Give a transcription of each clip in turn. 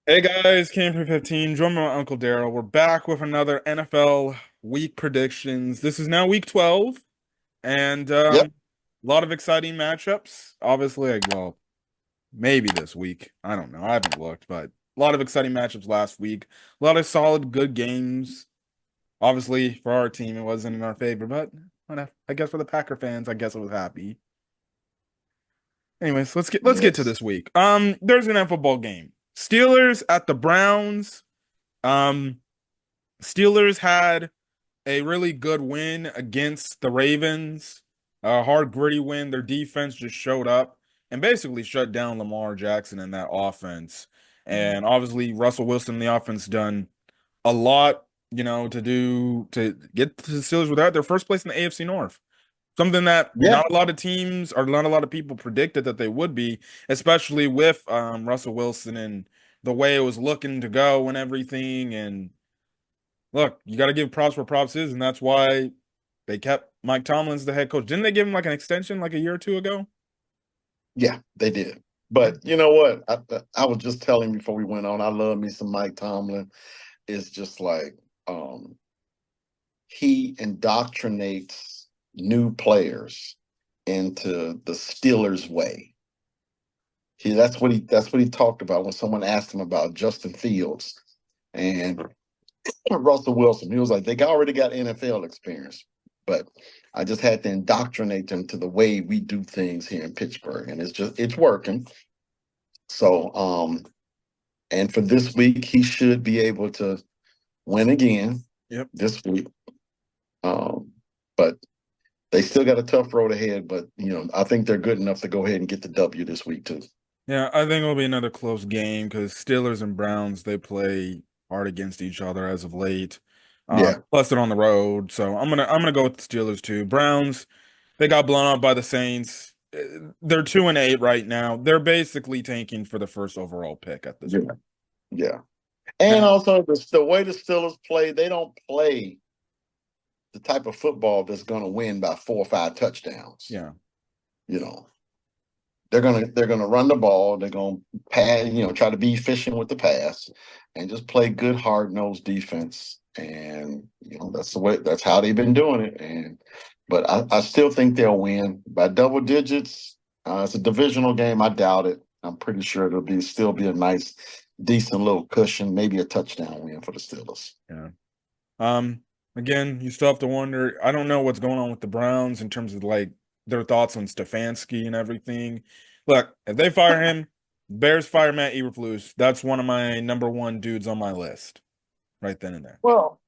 Hey guys, Came for 15, join my Uncle Daryl. We're back with another NFL week predictions. This is now week 12, and Yep. a lot of exciting matchups. Obviously, well, maybe this week. I don't know. I haven't looked, but a lot of exciting matchups last week. A lot of solid, good games. Obviously, for our team, it wasn't in our favor, but whatever. I guess for the Packer fans, I guess I was happy. Anyways, let's get to Yes. this week. There's an football game. Steelers at the Browns. Um, Steelers had a really good win against the Ravens. A hard, gritty win. Their defense just showed up and basically shut down Lamar Jackson in that offense. And obviously, Russell Wilson in the offense done a lot, to get the Steelers without their first place in the AFC North. Something that Yeah. not a lot of teams or not a lot of people predicted that they would be, especially with Russell Wilson and the way it was looking to go and everything. And look, you got to give props where props is, and that's why they kept Mike Tomlin's the head coach. Didn't they give him like an extension like a year or two ago? Yeah, they did. But you know what? I was just telling before we went on, I love me some Mike Tomlin. It's just like he indoctrinates new players into the Steelers way. That's what he talked about when someone asked him about Justin Fields and Russell Wilson. He was like, they already got NFL experience, but I just had to indoctrinate them to the way we do things here in Pittsburgh, and it's working. So, and for this week, he should be able to win again Yep. this week. Um, but they still got a tough road ahead. But I think they're good enough to go ahead and get the W this week too. Yeah, I think it'll be another close game because Steelers and Browns they play hard against each other as of late. Yeah, Plus they're on the road, so I'm gonna go with the Steelers too. Browns, they got blown out by the Saints. They're 2-8 right now. They're basically tanking for the first overall pick at this yeah, point. yeah. And Now, also the way the Steelers play, they don't play the type of football that's going to win by 4 or 5 touchdowns. yeah. You know, they're gonna run the ball. They're gonna pass. Try to be efficient with the pass, and just play good hard nosed defense. And that's the way. That's how they've been doing it. But I still think they'll win by double digits. It's a divisional game. I doubt it. I'm pretty sure it'll still be a nice, decent little cushion, maybe a touchdown win for the Steelers. Yeah. Um, Again, you still have to wonder. I don't know what's going on with the Browns in terms of like their thoughts on Stefanski and everything. Look, if they fire him, Bears fire Matt Eberflus. That's one of my number one dudes on my list, right then and there. Well,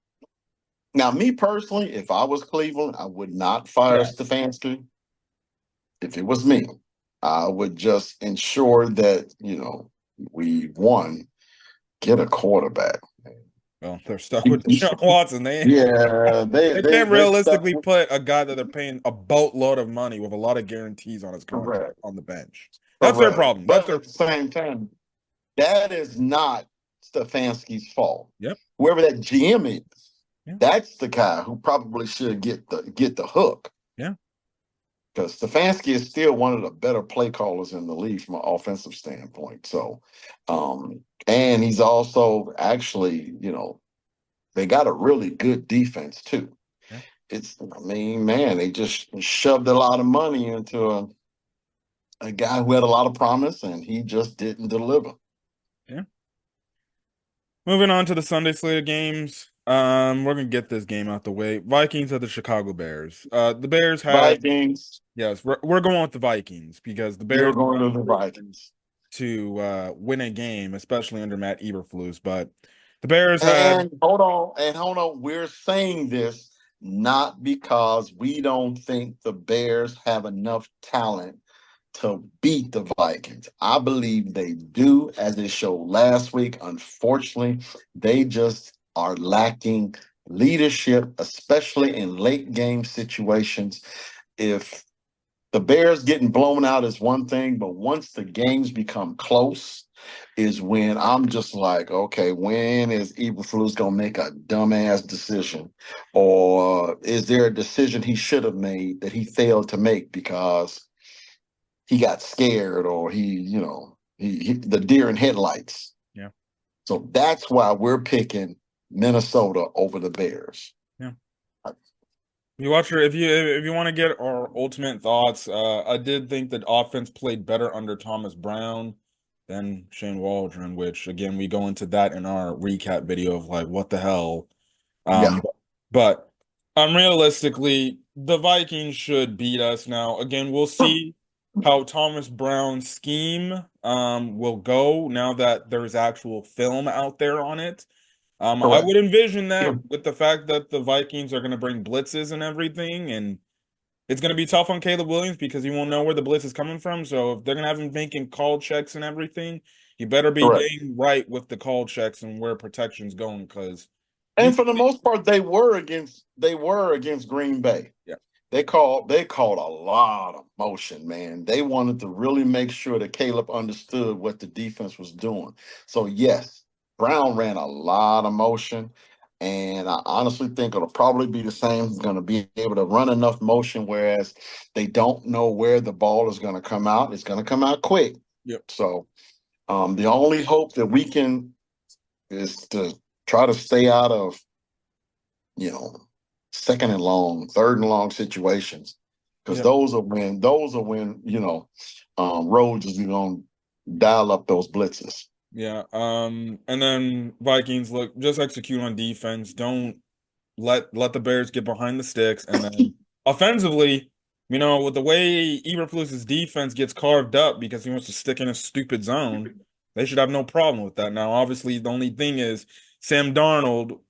now me personally, if I was Cleveland, I would not fire Yeah, Stefanski. If it was me, I would just ensure that, we get a quarterback. well, they're stuck with Deshaun Watson. They Yeah, they they can't they stuck realistically with put a guy that they're paying a boatload of money with a lot of guarantees on his contract correct. on the bench. That's their Correct. problem. That's But their at the same time, that is not Stefanski's fault. Yep. Whoever that GM is, Yeah. that's the guy who probably should get the hook. Yeah. Because Stefanski is still one of the better play callers in the league from an offensive standpoint. So, and he's also actually, they got a really good defense too. Yeah. I mean, man, they just shoved a lot of money into a guy who had a lot of promise and he just didn't deliver. Yeah. Moving on to the Sunday slate of games. We're gonna get this game out the way. Vikings at the Chicago Bears. The Bears had Vikings, yes, we're going with the Vikings because the you're Bears going to the Vikings. to win a game, especially under Matt Eberflus. But the Bears had And hold on. We're saying this not because we don't think the Bears have enough talent to beat the Vikings. I believe they do, as they showed last week. Unfortunately, they just are lacking leadership, especially in late game situations. If the Bears getting blown out is one thing, but once the games become close, is when I'm just like, okay, when is Eberflus gonna make a dumbass decision, or is there a decision he should have made that he failed to make because he got scared, or he the deer in headlights. yeah. So that's why we're picking Minnesota over the Bears. Yeah. You watch her if you want to get our ultimate thoughts. I did think that offense played better under Thomas Brown than Shane Waldron, which again we go into that in our recap video of like what the hell. Yeah, But realistically, the Vikings should beat us now. Again, we'll see how Thomas Brown's scheme will go now that there's actual film out there on it. I correct. would envision that with the fact that the Vikings are going to bring blitzes and everything, and it's going to be tough on Caleb Williams because he won't know where the blitz is coming from. So if they're going to have him making call checks and everything, he better be Correct. getting right with the call checks and where protection's going because And for the most part, they were against Green Bay. yeah. They called a lot of motion, man. They wanted to really make sure that Caleb understood what the defense was doing. So yes, Brown ran a lot of motion, and I honestly think it'll probably be the same. He's going to be able to run enough motion, whereas they don't know where the ball is going to come out. It's going to come out quick. Yep. So the only hope that we can is to try to stay out of, second and long, third and long situations, because Yep. those are when Rhodes is going to dial up those blitzes. Yeah. And then Vikings look just execute on defense. Don't let the Bears get behind the sticks. And then offensively, with the way Eberflus's defense gets carved up because he wants to stick in a stupid zone, they should have no problem with that. Now, obviously, the only thing is Sam Darnold,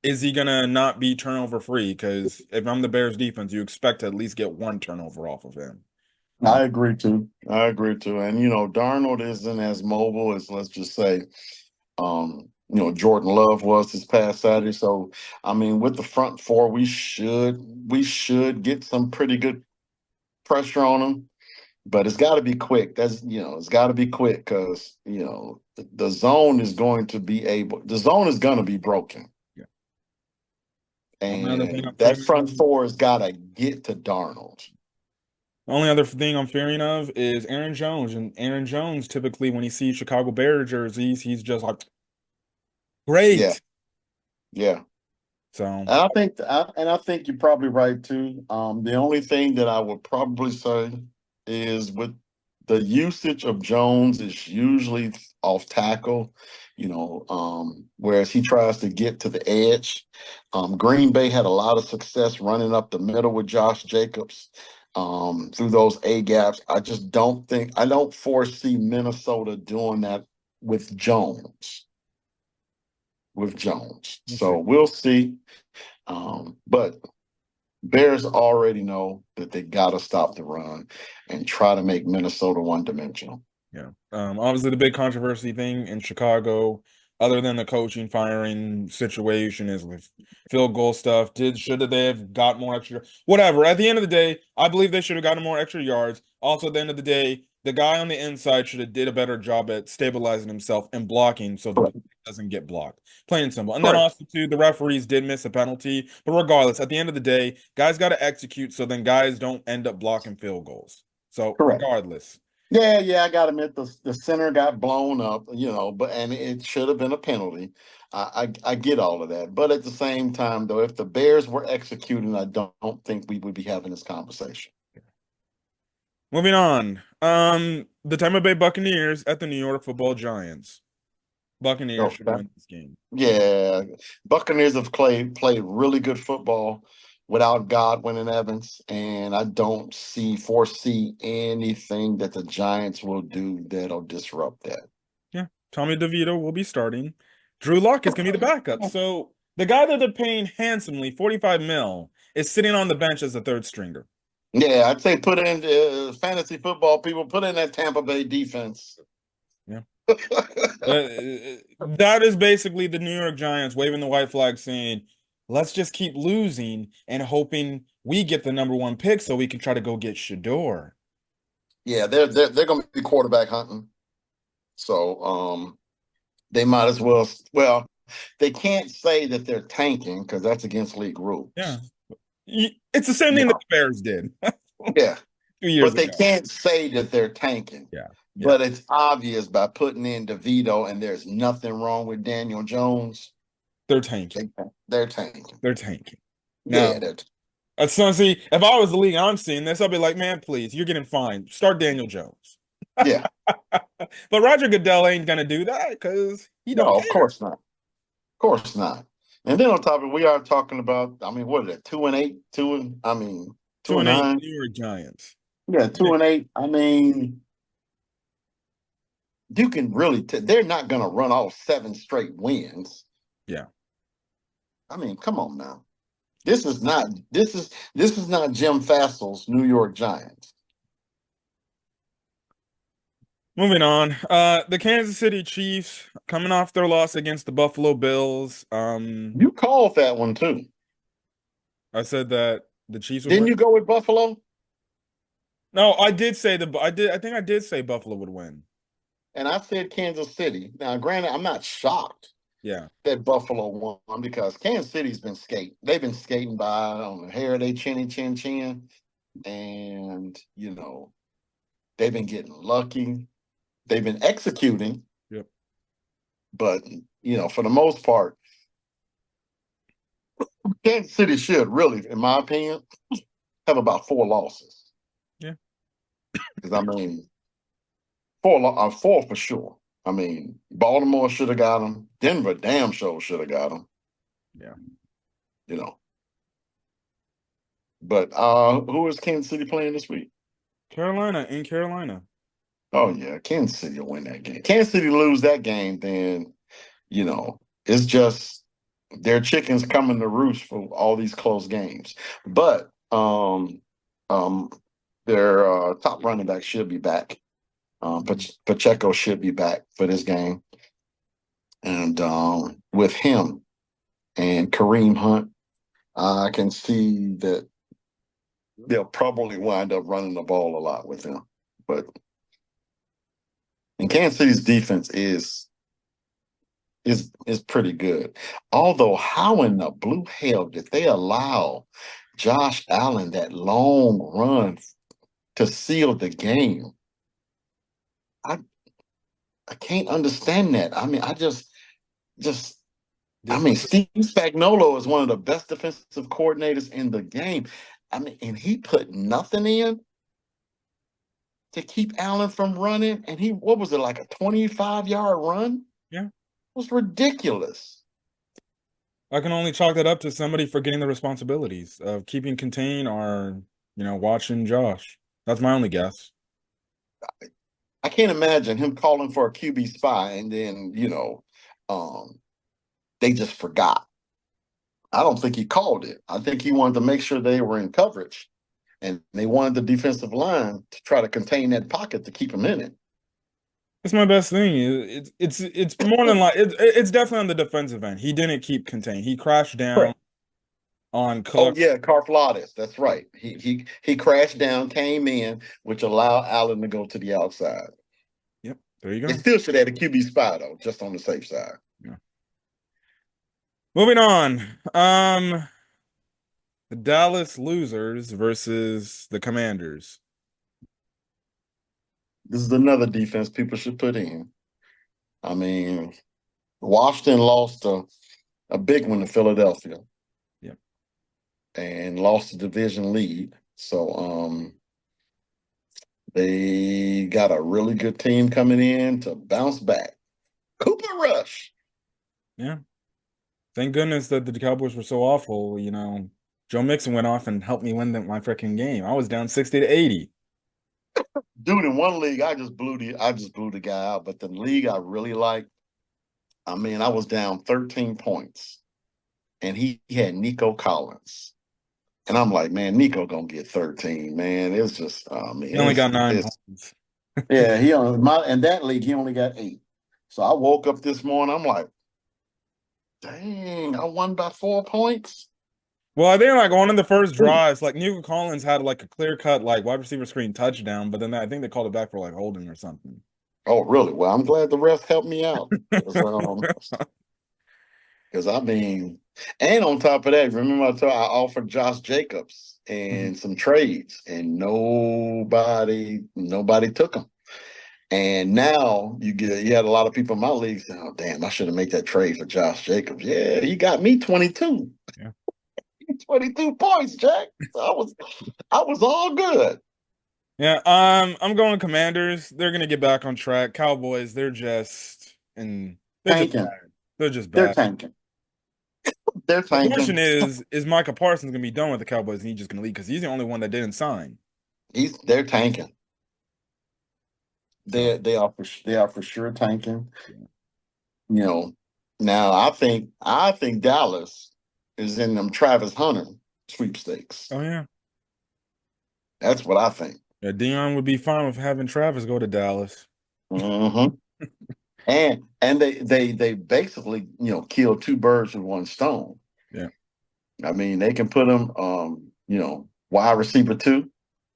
is he gonna not be turnover free? Because if I'm the Bears defense, you expect to at least get one turnover off of him. I agree too. And Darnold isn't as mobile as, let's just say, Jordan Love was this past Saturday. So I mean, with the front four, we should get some pretty good pressure on them. But it's got to be quick. It's got to be quick because the zone is going to be broken. Yeah. And that front four has got to get to Darnold. The only other thing I'm fearing of is Aaron Jones. And Aaron Jones, typically, when he sees Chicago Bears jerseys, he's just like, great. Yeah. Yeah. So, and I think you're probably right too. The only thing that I would probably say is with the usage of Jones is usually off tackle, whereas he tries to get to the edge. Green Bay had a lot of success running up the middle with Josh Jacobs through those A gaps. I don't foresee Minnesota doing that with Jones. So we'll see. But Bears already know that they got to stop the run and try to make Minnesota one-dimensional. Yeah. Obviously, the big controversy thing in Chicago, other than the coaching firing situation, is with field goal stuff. Should they have got more extra? Whatever. At the end of the day, I believe they should have gotten more extra yards. Also, at the end of the day, the guy on the inside should have did a better job at stabilizing himself and blocking so that it doesn't get blocked. Plain and simple. And then also, too, the referees did miss a penalty. But regardless, at the end of the day, guys got to execute so then guys don't end up blocking field goals. So regardless. Yeah, I got to admit the center got blown up, and it should have been a penalty. I get all of that, but at the same time, though, if the Bears were executing, I don't think we would be having this conversation. Moving on, the Tampa Bay Buccaneers at the New York Football Giants. Buccaneers should win this game. Yeah, Buccaneers have played really good football without Godwin and Evans, and I don't foresee anything that the Giants will do that'll disrupt that. Yeah, Tommy DeVito will be starting. Drew Lock is going to be the backup. So the guy that they're paying handsomely, $45 million, is sitting on the bench as a third stringer. Yeah, I'd say put in fantasy football people, put in that Tampa Bay defense. Yeah. That is basically the New York Giants waving the white flag saying, let's just keep losing and hoping we get the number one pick so we can try to go get Shedeur. Yeah, they're going to be quarterback hunting. So they might as well. Well, they can't say that they're tanking because that's against league rules. Yeah. It's the same thing that the Bears did. Yeah. 2 years but they ago. can't say that they're tanking. Yeah. Yeah, But it's obvious by putting in DeVito, and there's nothing wrong with Daniel Jones. they're tanking. They're tanking. They're tanking. Yeah, Now, they're so see, if I was the league, and I'm seeing this, I'll be like, man, please, you're getting fined. Start Daniel Jones. yeah. But Roger Goodell ain't gonna do that because he don't No, of care. course not. Of course not. And then on top of it, we are talking about, I mean, what is it? 2-8, two Two and and eight nine. New York Giants. Yeah, 2-8. I mean, you can really they're not gonna run off 7 straight wins. Yeah. I mean, come on now. This is not Jim Fassel's New York Giants. Moving on. The Kansas City Chiefs coming off their loss against the Buffalo Bills. You called that one too. I said that the Chiefs would Didn't win. you go with Buffalo? No, I did say I think I did say Buffalo would win. And I said Kansas City. Now, granted, I'm not shocked Yeah. that Buffalo won because Kansas City's been skating. They've been skating by on the hair of their chin. And, they've been getting lucky. They've been executing. Yep. But, for the most part, Kansas City should really, in my opinion, have about 4 losses. Yeah. Because, I mean, four for sure. I mean, Baltimore should have got them. Denver damn sure should have got them. Yeah. But who is Kansas City playing this week? Carolina in Carolina. Oh yeah, Kansas City will win that game. Kansas City lose that game, then it's just their chickens coming to roost for all these close games. But their top running back should be back. Pacheco should be back for this game, and with him and Kareem Hunt, I can see that they'll probably wind up running the ball a lot with him. And Kansas City's defense is pretty good. Although, how in the blue hell did they allow Josh Allen that long run to seal the game? I can't understand that. I mean, Steve Spagnuolo is one of the best defensive coordinators in the game. I mean, and he put nothing in to keep Allen from running. And what was it, like a 25-yard run? Yeah. It was ridiculous. I can only chalk that up to somebody forgetting the responsibilities of keeping contained or, watching Josh. That's my only guess. I can't imagine him calling for a QB spy and then, they just forgot. I don't think he called it. I think he wanted to make sure they were in coverage, and they wanted the defensive line to try to contain that pocket to keep him in it. It's my best thing. It's more than like it's definitely on the defensive end. He didn't keep contained. He crashed down Right. on Oh Cook. yeah, Karflautis. That's right. He crashed down, came in, which allowed Allen to go to the outside. Yep, there you go. They still should have had a QB spy though, just on the safe side. Yeah. Moving on. The Dallas Losers versus the Commanders. This is another defense people should put in. I mean, Washington lost a big one to Philadelphia. Yep. And lost the division lead. So they got a really good team coming in to bounce back. Cooper Rush. Yeah. Thank goodness that the Cowboys were so awful. Joe Mixon went off and helped me win my freaking game. I was down 60-80. Dude, in one league, I just blew the guy out. But the league I really like, I was down 13 points. And he had Nico Collins. And I'm like, man, Nico gonna get 13, man. It's just, He only got 9 points. Yeah, in that league, he only got 8. So I woke up this morning, I'm like, dang, I won by 4 points. Well, I think like one of the first drives, like Nico Collins had like a clear cut like wide receiver screen touchdown, but then I think they called it back for like holding or something. Oh, really? Well, I'm glad the refs helped me out. Because and on top of that, remember I offered Josh Jacobs and some trades, and nobody took them. And now you had a lot of people in my league saying, "Oh, damn, I should have made that trade for Josh Jacobs." Yeah, he got me 22. Yeah. 22 points, Jack. So I was all good. Yeah, I'm going Commanders. They're gonna get back on track. Cowboys, they're just Tanking. bad. They're just They're bad. tanking. They're The question tanking. is Micah Parsons gonna be done with the Cowboys and he's just gonna leave because he's the only one that didn't sign. They're tanking. So They are for sure tanking. yeah. You know, now I think Dallas is in them Travis Hunter sweepstakes. Oh yeah. That's what I think. Yeah, Dion would be fine with having Travis go to Dallas. hmm And they basically kill two birds with one stone. Yeah. I mean, they can put him wide receiver two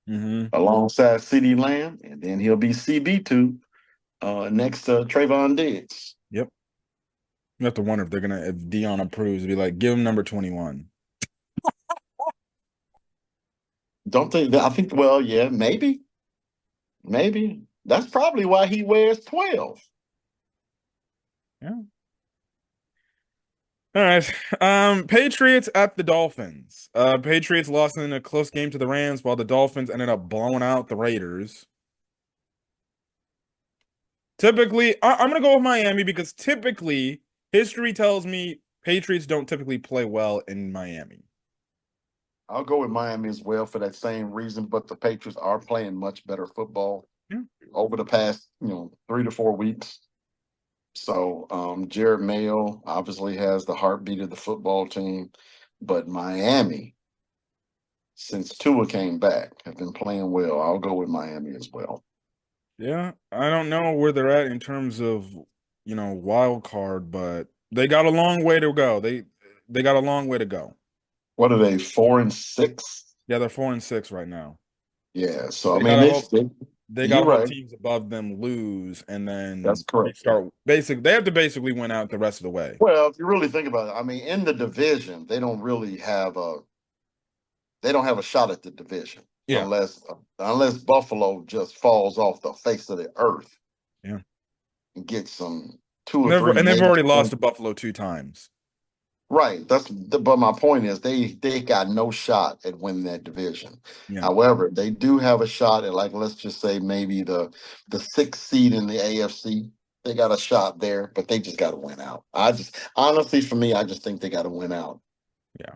Mm-hmm. alongside CeeDee Lamb, and then he'll be CB2 next to Trayvon Diggs. Yep. You have to wonder if Dion approves, be like, give him number 21. Don't think that I think well, yeah, maybe. Maybe. That's probably why he wears 12. Yeah. All right. Patriots at the Dolphins. Patriots lost in a close game to the Rams while the Dolphins ended up blowing out the Raiders. Typically, I'm gonna go with Miami because typically history tells me Patriots don't typically play well in Miami. I'll go with Miami as well for that same reason, but the Patriots are playing much better football Yeah. over the past, 3 to 4 weeks. So Jared Mayo obviously has the heartbeat of the football team, but Miami, since Tua came back, have been playing well. I'll go with Miami as well. Yeah, I don't know where they're at in terms of, wild card, but they got a long way to go. They got a long way to go. What are they, 4-6? Yeah, they're 4-6 right now. Yeah. So I They mean, gotta hope they you're gotta hope right. teams above them lose and That's then correct. they have to basically win out the rest of the way. Well, if you really think about it, I mean, in the division, they don't have a shot at the division Yeah. unless Buffalo just falls off the face of the earth Yeah. and gets some two or Never three and they've already major lost points. to Buffalo 2 times. Right. But my point is they got no shot at winning that division. Yeah. However, they do have a shot at, like, let's just say maybe the sixth seed in the AFC. They got a shot there, but they just got to win out. I just honestly, for me, I just think they got to win out. Yeah.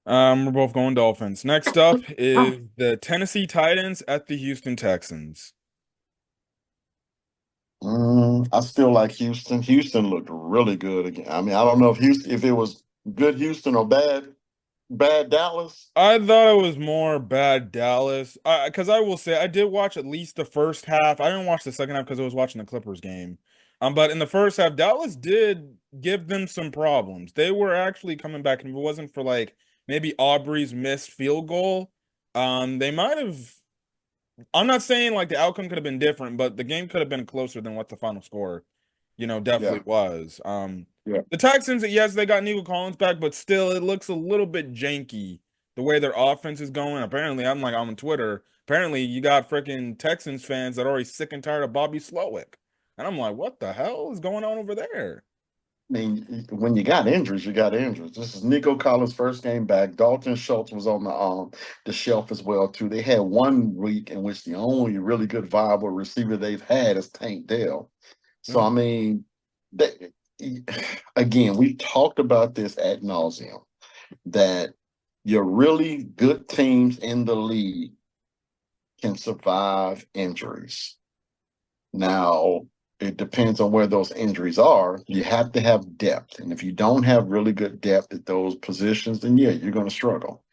We're both going Dolphins. Next up is the Tennessee Titans at the Houston Texans. I still like Houston. Houston looked really good again. I mean, I don't know if it was good Houston or bad Dallas. I thought it was more bad Dallas. Because I will say I did watch at least the first half. I didn't watch the second half because I was watching the Clippers game. But in the first half, Dallas did give them some problems. They were actually coming back, and if it wasn't for like maybe Aubrey's missed field goal, they might have. I'm not saying like the outcome could have been different, but the game could have been closer than what the final score, Yeah, definitely was. yeah. The Texans, yes, they got Nico Collins back, but still, it looks a little bit janky the way their offense is going. Apparently, I'm like on Twitter. Apparently, you got freaking Texans fans that are already sick and tired of Bobby Slowick, and I'm like, what the hell is going on over there? I mean, when you got injuries, you got injuries. This is Nico Collins' first game back. Dalton Schultz was on the shelf as well too. They had 1 week in which the only really good viable receiver they've had is Tank Dell. So Yeah. I mean, they, again, we talked about this ad nauseum that your really good teams in the league can survive injuries. Now, it depends on where those injuries are. You have to have depth. And if you don't have really good depth at those positions, then yeah, you're going to struggle.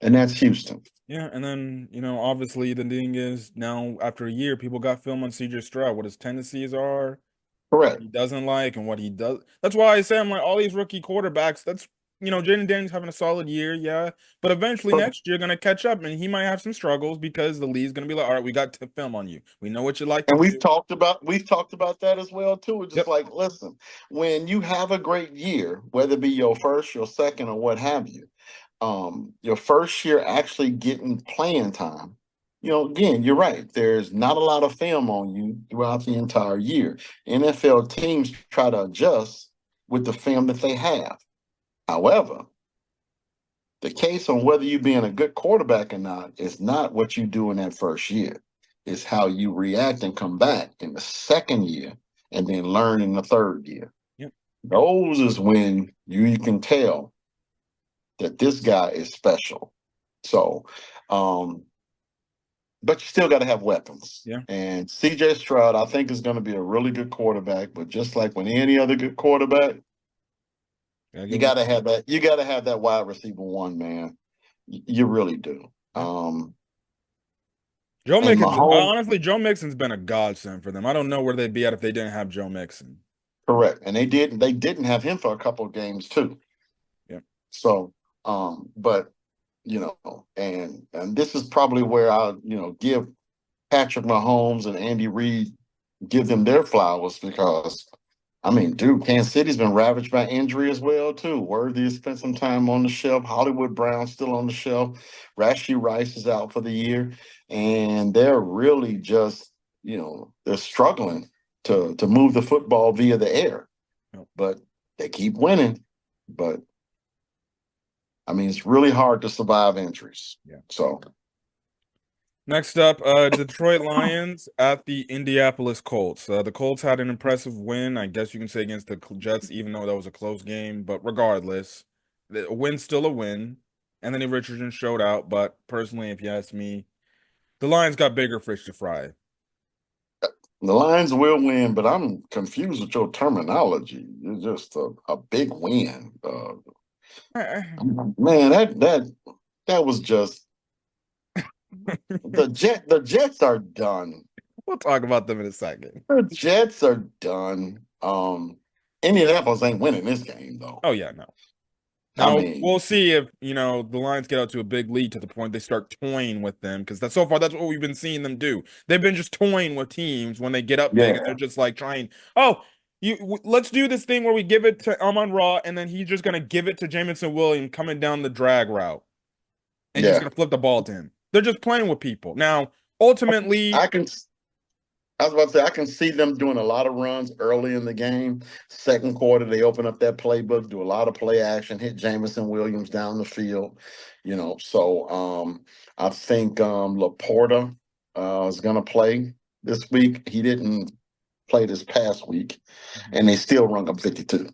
And that's Houston. Yeah, and then obviously the thing is now after a year, people got film on CJ Stroud, what his tendencies are, what Correct. he doesn't like, and what he does. That's why I say I'm like all these rookie quarterbacks. That's Jaden Daniels having a solid year, yeah, but eventually next year gonna catch up, and he might have some struggles because the league's gonna be like, all right, we got film on you. We know what you like to And we've do. talked about that as well too. It's just Yep. like, listen, when you have a great year, whether it be your first, your second, or what have you, your first year actually getting playing time again, you're right. There's not a lot of film on you throughout the entire year. NFL teams try to adjust with the film that they have. However, the case on whether you being a good quarterback or not is not what you do in that first year. It's how you react and come back in the second year and then learn in the third year. Yep. Those is when you can tell that this guy is special. So, but you still got to have weapons. Yeah. And CJ Stroud, I think, is going to be a really good quarterback. But just like with any other good quarterback, you got to have that. You got to have that wide receiver one, man. You really do. Joe And Mixon, Mahomes, honestly, Joe Mixon's been a godsend for them. I don't know where they'd be at if they didn't have Joe Mixon. correct. And they didn't have him for a couple of games too. Yeah. So, but and this is probably where I give Patrick Mahomes and Andy Reid, give them their flowers, because I mean, dude, Kansas City's been ravaged by injury as well too. Worthy has spent some time on the shelf. Hollywood Brown's still on the shelf. Rashee Rice is out for the year, and they're really just they're struggling to move the football via the air. Yep. But they keep winning. But I mean, it's really hard to survive injuries. Yeah. So next up, Detroit Lions at the Indianapolis Colts. The Colts had an impressive win, I guess you can say, against the Jets, even though that was a close game. But regardless, a win's still a win. Anthony Richardson showed out, but personally, if you ask me, the Lions got bigger fish to fry. the Lions will win, but I'm confused with your terminology. It's just a big win. Man, that was just the Jets are done. We'll talk about them in a second. The Jets are done. Indianapolis ain't winning this game though. Oh yeah, no. Now, I mean, we'll see if, the Lions get out to a big lead to the point they start toying with them, because that's what we've been seeing them do. They've been just toying with teams when they get up big, and they're just like trying, let's do this thing where we give it to Amon-Ra, and then he's just going to give it to Jameson Williams coming down the drag route, and he's going to flip the ball to him. They're just playing with people. Now, ultimately, I was about to say, I can see them doing a lot of runs early in the game. Second quarter, they open up that playbook, do a lot of play action, hit Jameson Williams down the field. So I think Laporta is going to play this week. He didn't play this past week, and they still rung up 52.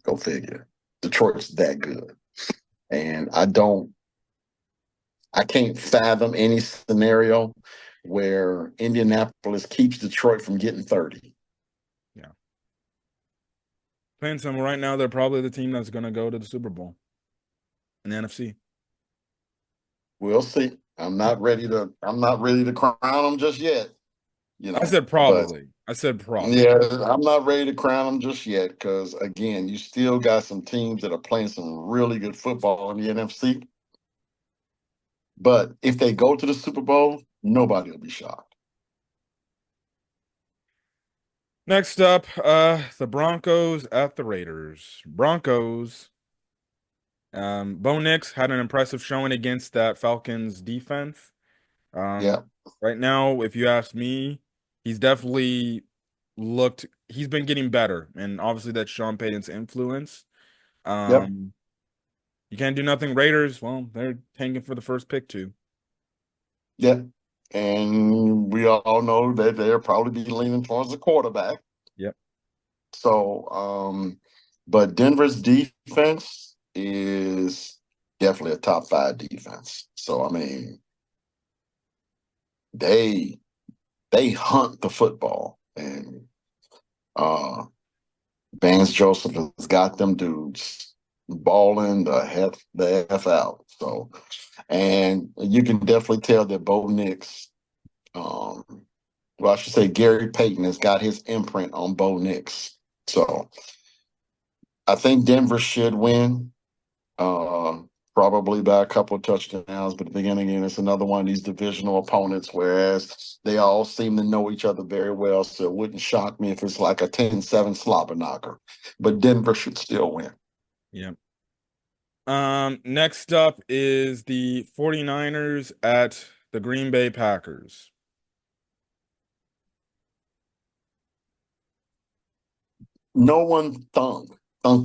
Go figure. Detroit's that good. And I can't fathom any scenario where Indianapolis keeps Detroit from getting 30. Yeah. Playing some right now, they're probably the team that's going to go to the Super Bowl in the NFC. We'll see. I'm not ready to crown them just yet. I said probably. Yeah, I'm not ready to crown them just yet, because again, you still got some teams that are playing some really good football in the NFC. But if they go to the Super Bowl, nobody will be shocked. Next up, the Broncos at the Raiders. Broncos. Bo Nix had an impressive showing against that Falcons defense. Yeah. Right now, if you ask me, he's definitely he's been getting better, and obviously that's Sean Payton's influence. You can't do nothing. Raiders, well, they're tanking for the first pick too. Yeah. And we all know that they'll probably be leaning towards the quarterback. Yep. So, but Denver's defense is definitely a top 5 defense. So, I mean, they hunt the football, and Vance Joseph has got them dudes balling the F out. So, and you can definitely tell that Bo Nix, well, I should say Gary Payton has got his imprint on Bo Nix. So I think Denver should win, probably by a couple of touchdowns. But then again, it's another one of these divisional opponents, whereas they all seem to know each other very well. So it wouldn't shock me if it's like a 10-7 slobber knocker. But Denver should still win. Yeah. Next up is the 49ers at the Green Bay Packers. No one thunk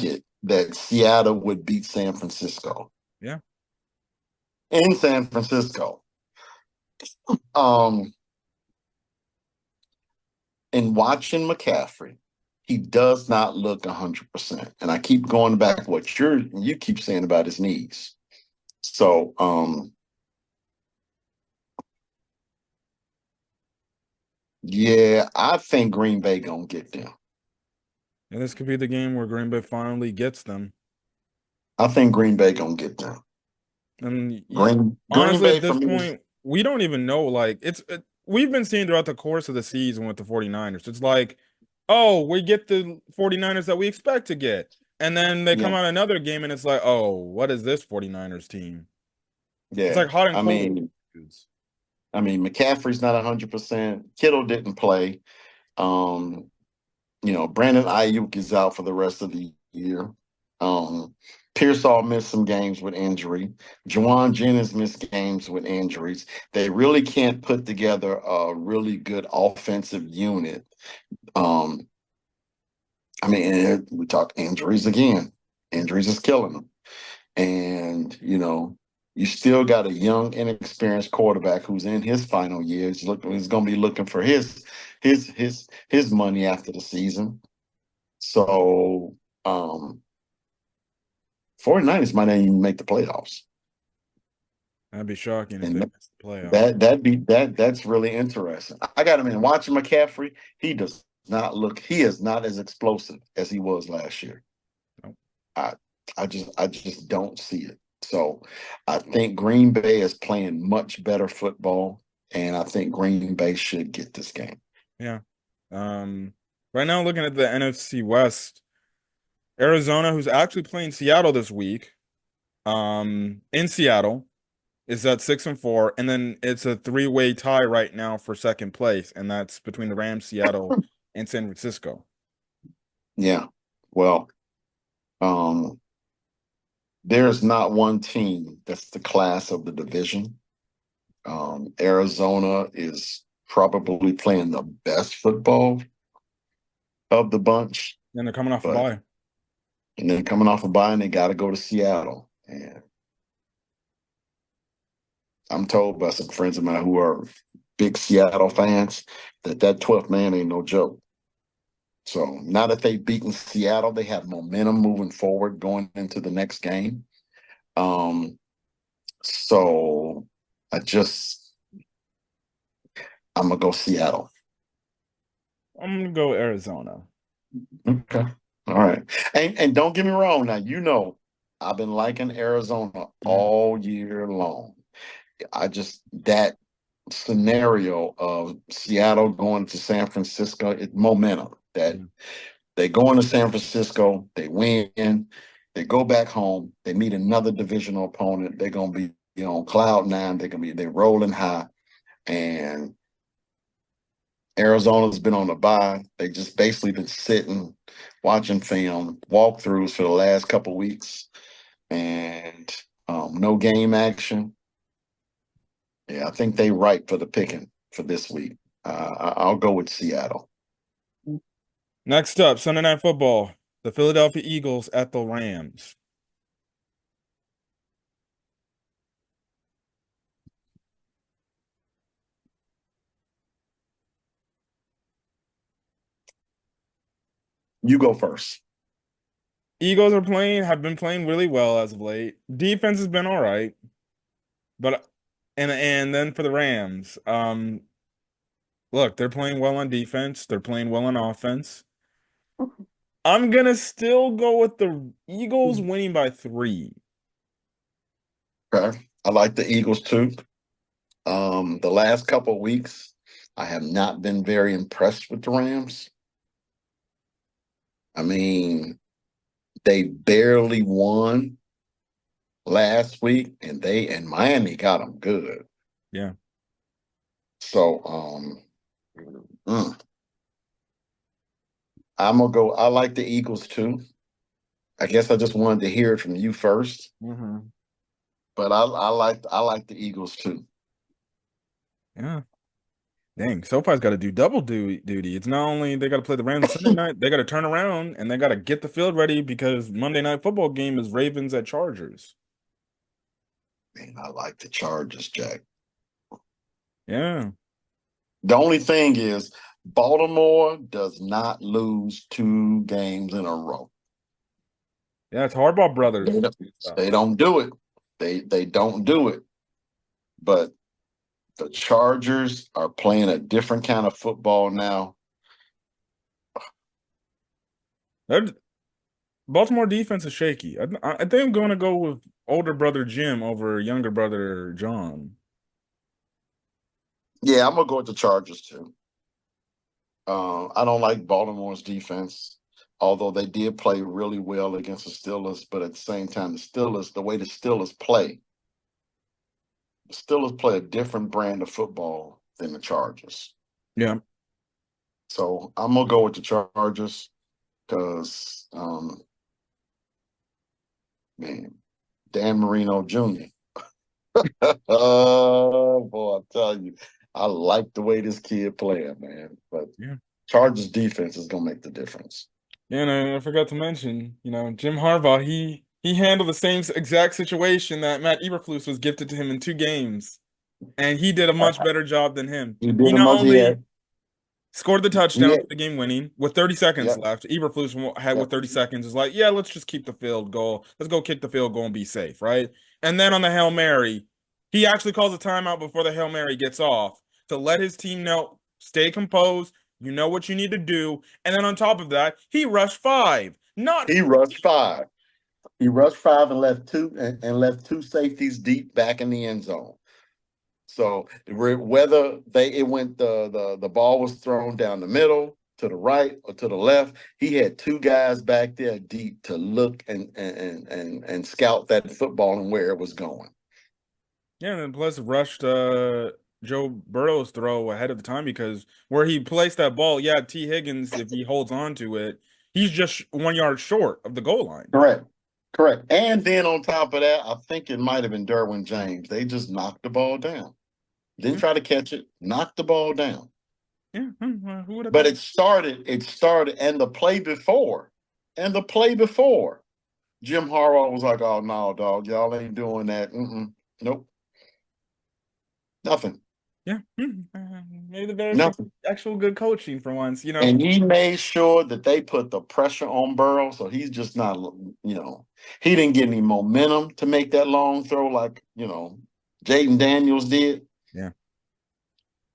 it that Seattle would beat San Francisco Yeah. in San Francisco. Um, in watching McCaffrey, he does not look 100%. And I keep going back to what you keep saying about his knees. So, yeah, I think Green Bay gonna get them. And this could be the game where Green Bay finally gets them. I think Green Bay gonna get them. And Green honestly, at Bay for this me. point, we don't even know. Like, we've been seeing throughout the course of the season with the 49ers. It's like, oh, we get the 49ers that we expect to get. And then they come Yeah, out another game and it's like, oh, what is this 49ers team? It's yeah. like hot and cold. McCaffrey's not 100%. Kittle didn't play. Um, Brandon Ayuk is out for the rest of the year. Pearsall missed some games with injury. Juwan Jennings missed games with injuries. They really can't put together a really good offensive unit. We talk injuries again. Injuries is killing them. And, you still got a young, inexperienced quarterback who's in his final years. He's going to be looking for his money after the season. So, 49ers might not even make the playoffs. That'd be shocking if And they missed the playoffs. that's really interesting. I got him in watching McCaffrey. He is not as explosive as he was last year. Nope. I just don't see it. So I think Green Bay is playing much better football, and I think Green Bay should get this game. Yeah. Right now, looking at the NFC West, Arizona, who's actually playing Seattle this week, in Seattle, is at 6-4, and then it's a three-way tie right now for second place, and that's between the Rams, Seattle, and San Francisco. Yeah. Well, there's not one team that's the class of the division. Arizona is probably playing the best football of the bunch. And they're coming off a bye. And then coming off a bye, and they got to go to Seattle. And I'm told by some friends of mine who are big Seattle fans that 12th man ain't no joke. So now that they've beaten Seattle, they have momentum moving forward going into the next game. So I'm gonna go Seattle. I'm gonna go Arizona. Okay. All right. And don't get me wrong now, I've been liking Arizona all year long. That scenario of Seattle going to San Francisco, it's momentum that they go into San Francisco, they win, they go back home, they meet another divisional opponent, they're gonna be, on cloud nine, they're rolling high. And Arizona's been on the bye. They just basically been sitting, watching film, walkthroughs for the last couple weeks, and no game action. Yeah, I think they ripe for the picking for this week. I'll go with Seattle. Next up, Sunday Night Football, the Philadelphia Eagles at the Rams. You go first. Eagles have been playing really well as of late. Defense has been all right. But and then for the Rams, look, they're playing well on defense, they're playing well on offense. I'm gonna still go with the Eagles winning by 3. Okay. I like the Eagles too. The last couple of weeks, I have not been very impressed with the Rams. I mean, they barely won last week, and Miami got them good. Yeah. So, I'm gonna go. I like the Eagles too. I guess I just wanted to hear it from you first. Mm-hmm. But I like the Eagles too. Yeah. Dang, SoFi's got to do double duty. It's not only they got to play the Rams Sunday night, they got to turn around and they got to get the field ready because Monday Night Football game is Ravens at Chargers. Man, I like the Chargers, Jack. Yeah. The only thing is, Baltimore does not lose 2 games in a row. Yeah, it's Harbaugh brothers. They don't do it. They don't do it. But the Chargers are playing a different kind of football now. Their Baltimore defense is shaky. I think I'm going to go with older brother Jim over younger brother John. Yeah, I'm gonna go with the Chargers too. I don't like Baltimore's defense, although they did play really well against the Steelers. But at the same time, the way the Steelers play, the Steelers play a different brand of football than the Chargers. Yeah. So I'm gonna go with the Chargers because, man, Dan Marino Jr. Oh boy, I'm telling you, I like the way this kid playing, man. But Yeah. Chargers defense is gonna make the difference. Yeah, and I forgot to mention, Jim Harbaugh, he handled the same exact situation that Matt Eberflus was gifted to him in 2 games, and he did a much better job than him. He He did a not much. only scored the touchdown Yeah, for the game winning with 30 seconds yeah, left. Eberflus had yeah. with 30 seconds is like, yeah, let's just keep the field goal. Let's go kick the field goal and be safe, right? And then on the Hail Mary, he actually calls a timeout before the Hail Mary gets off to let his team know, stay composed. You know what you need to do. And then on top of that, he rushed 5. Not He rushed 5. He rushed 5 and left 2 and left 2 safeties deep back in the end zone. So whether the ball was thrown down the middle, to the right, or to the left, he had 2 guys back there deep to look and scout that football and where it was going. Yeah, and plus rushed Joe Burrow's throw ahead of the time because where he placed that ball, yeah, T. Higgins, if he holds on to it, he's just 1 yard short of the goal line. Correct. Correct. And then on top of that, I think it might have been Derwin James. They just knocked the ball down. Didn't try to catch it, knocked the ball down. Yeah, who would have But thought? it started, and the play before, Jim Harbaugh was like, "Oh no, dog, y'all ain't doing that. Nope, nothing, Yeah, maybe the Bears get nothing." actual good coaching for once. And he made sure that they put the pressure on Burrow, so he's just not, he didn't get any momentum to make that long throw like Jaden Daniels did. Yeah.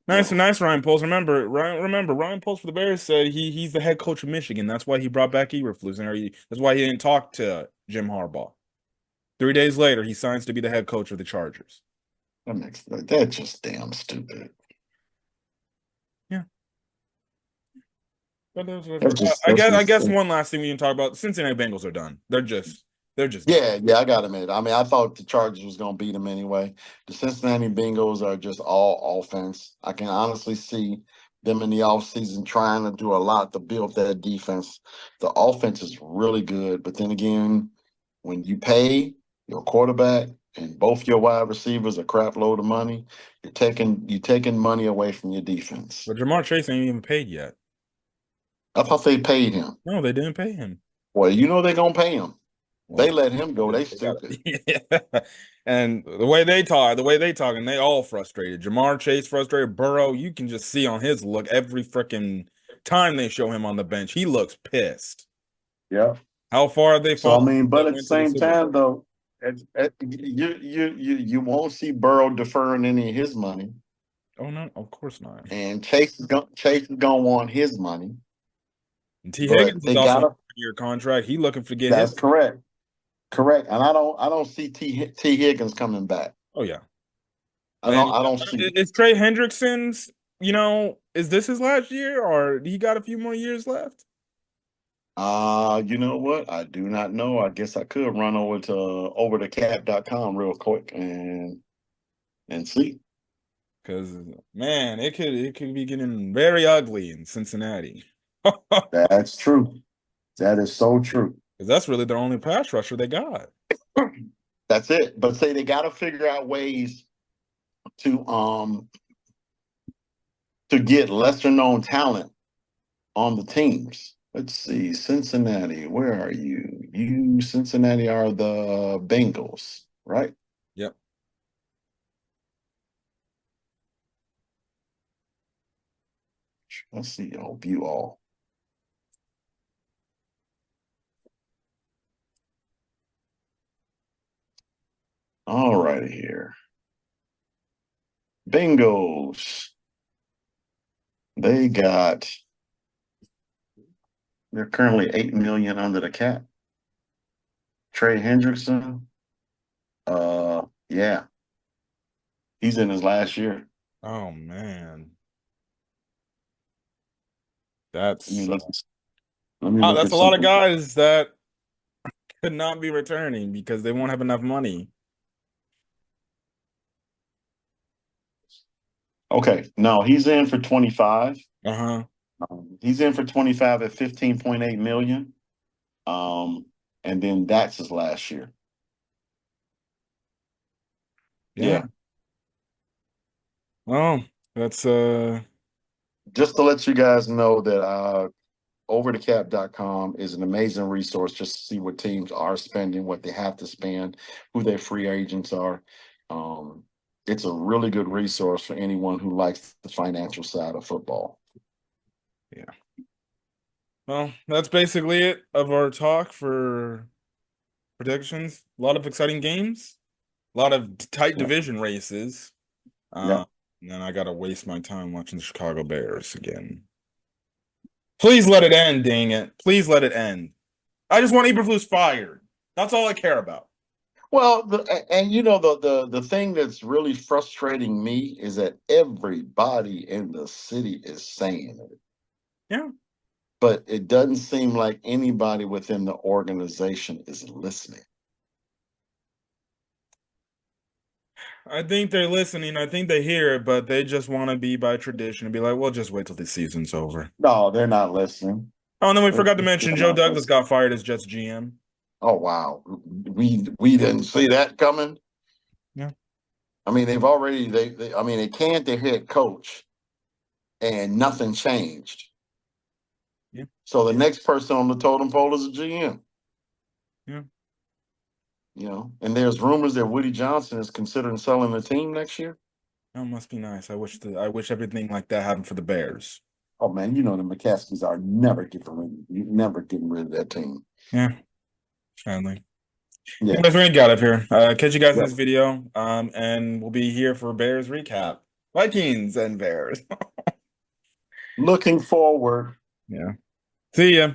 Nice, Ryan Poles. Remember Ryan Poles for the Bears said he's the head coach of Michigan. That's why he brought back Eberflus, and that's why he didn't talk to Jim Harbaugh. 3 days later, he signs to be the head coach of the Chargers. That's just damn stupid. Yeah. But I guess one last thing we can talk about: the Cincinnati Bengals are done. They're just Yeah, I gotta admit. I mean, I thought the Chargers was gonna beat them anyway. The Cincinnati Bengals are just all offense. I can honestly see them in the offseason trying to do a lot to build that defense. The offense is really good, but then again, when you pay your quarterback and both your wide receivers a crap load of money, you're taking money away from your defense. But Jamar Chase ain't even paid yet. I thought they paid him. No, they didn't pay him. Well, they're gonna pay him. Well, they let him go. They stupid. Yeah. And the way they talk, and they all frustrated. Jamar Chase frustrated. Burrow, you can just see on his look every freaking time they show him on the bench, he looks pissed. Yeah. How far have they So I fallen? mean, but at the same time, though, you won't see Burrow deferring any of his money. Oh no, of course not. And Chase is gonna want his money. And T. Higgins is also on a year contract. He looking for get That's his. correct. Correct. And I don't see T. Higgins coming back. Oh yeah. I don't see. Is Trey Hendrickson's, is this his last year or he got a few more years left? You know what? I do not know. I guess I could run over to cap.com real quick and see. Because man, it could be getting very ugly in Cincinnati. That's true. That is so true. Because that's really their only pass rusher they got. That's it. But say they got to figure out ways to to get lesser known talent on the teams. Let's see, Cincinnati. Where are you? You Cincinnati are the Bengals, right? Yep. Let's see. Oh, view all. All righty here. Bengals. They got. They're currently 8 million under the cap. Trey Hendrickson. Yeah, he's in his last year. Oh man. Let me That's look. Let me wow, look that's at a lot of something. guys that could not be returning because they won't have enough money. Okay, no, he's in for 25. Uh-huh. He's in for 25 at 15.8 million. And then that's his last year. Yeah. Yeah. Oh, that's Just to let you guys know that overthecap.com is an amazing resource just to see what teams are spending, what they have to spend, who their free agents are. Um, it's a really good resource for anyone who likes the financial side of football. yeah. Well, that's basically it of our talk for predictions. A lot of exciting games, a lot of tight Yeah. division races. Yeah. And then I gotta waste my time watching the Chicago Bears again. Please let it end, dang it. Please let it end. I just want Eberflus fired. That's all I care about. Well, and you know the thing that's really frustrating me is that everybody in the city is saying it, Yeah. but it doesn't seem like anybody within the organization is listening. I think they're listening. I think they hear it, but they just want to be by tradition and be like, well, just wait till the season's over. No, they're not listening. Oh, and then we They're, forgot to they're mention Joe not Douglas listening. got fired as Jets GM. Oh wow, we didn't see that coming. Yeah. I mean, they've already they I mean they canned their head coach, and nothing changed. Yeah. So the next person on the totem pole is a GM. Yeah. You know, and there's rumors that Woody Johnson is considering selling the team next year. Oh, must be nice. I wish everything like that happened for the Bears. Oh man, you know the McCaskies are never getting rid of that team. Yeah, sadly. Yeah. Anyways, we're gonna get out of here. Catch you guys in Yep. this video. And we'll be here for Bears recap. Vikings and Bears. Looking forward. Yeah. See ya.